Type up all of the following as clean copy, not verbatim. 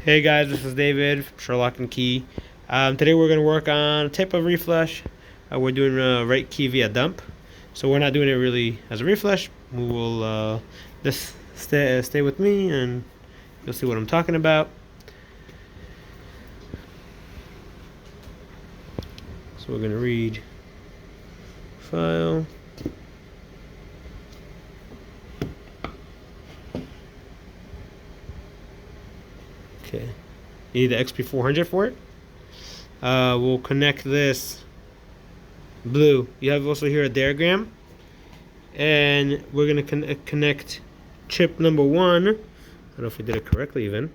Hey guys, this is David from Sherlock and Key. Today we're going to work on a type of reflash. We're doing a right key via dump. So we're not doing it really as a reflash. We will just stay with me and you'll see what I'm talking about. So we're going to read file. Okay. You need the XP400 for it. We'll connect this blue. You have also here a diagram, and we're gonna connect chip number 1. I don't know if we did it correctly even.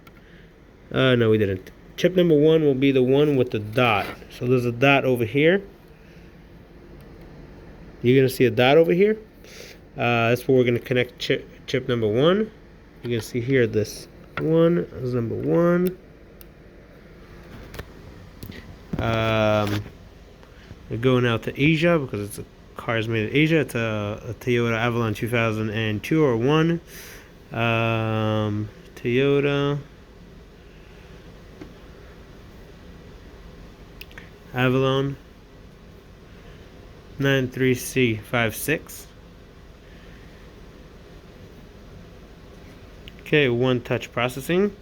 No, we didn't. Chip number 1 will be the one with the dot. So there's a dot over here. You're gonna see a dot over here. That's where we're gonna connect chip number 1. You're gonna see here this one is number 1. We're going out to Asia because it's a car's made in Asia. It's a Toyota Avalon 2002 or 1. Toyota Avalon 93C56. Okay, 1 touch processing.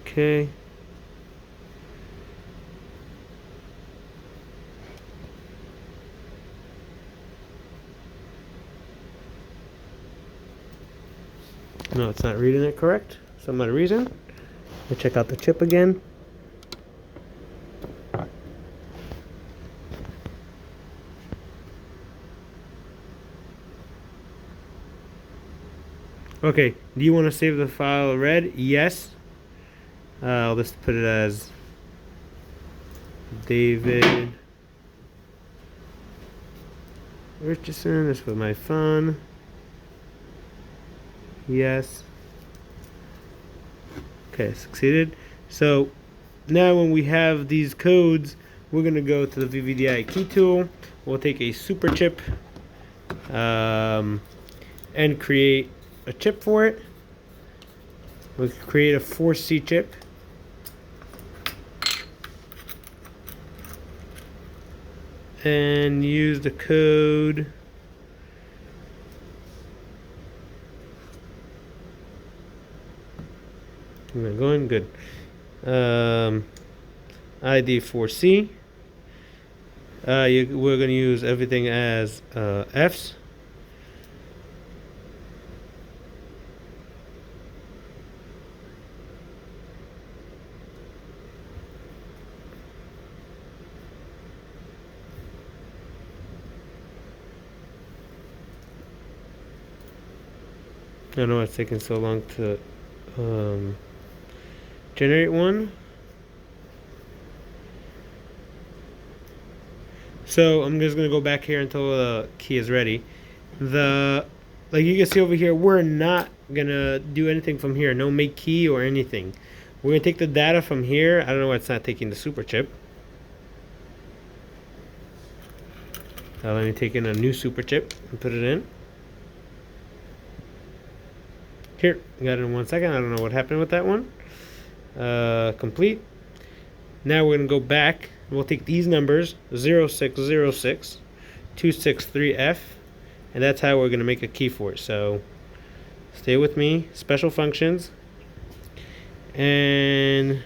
Okay. No, it's not reading it correct. Some other reason. We'll check out the chip again. Okay, do you want to save the file red? Yes. I'll just put it as David Richardson. This was my phone. Yes. Okay, succeeded. So now when we have these codes, we're going to go to the VVDI key tool. We'll take a super chip and create a chip for it. We'll create a 4C chip. And use the code going good. ID 4C. We're going to use everything as Fs. I don't know why it's taking so long to generate one. So I'm just gonna go back here until the key is ready. Like you can see over here, we're not gonna do anything from here. No make key or anything. We're gonna take the data from here. I don't know why it's not taking the super chip. Let me take in a new super chip and put it in. Here, got it in 1 second. I don't know what happened with that one. Complete. Now we're going to go back. We'll take these numbers, 0606 263F, and that's how we're going to make a key for it. So stay with me. Special functions. And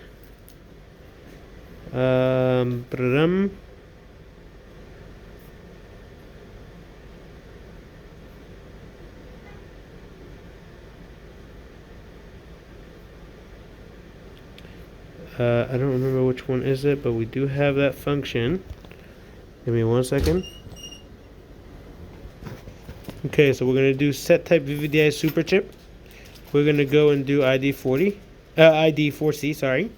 I don't remember which one is it, but we do have that function. Give me 1 second. Okay, so we're going to do set type VVDI super chip. We're going to go and do ID 4C, sorry.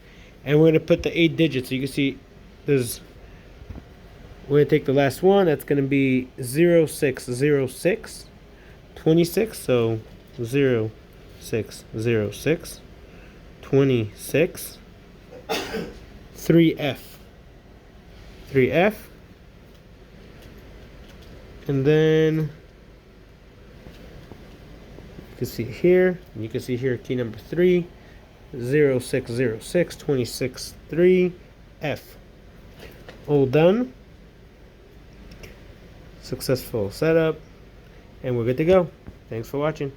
And we're going to put the 8 digits. So you can see we're going to take the last one. That's going to be 0606 26. So 0606 26 3F. And then you can see here key number 3. 0606263F. All done. Successful setup, and we're good to go. Thanks for watching.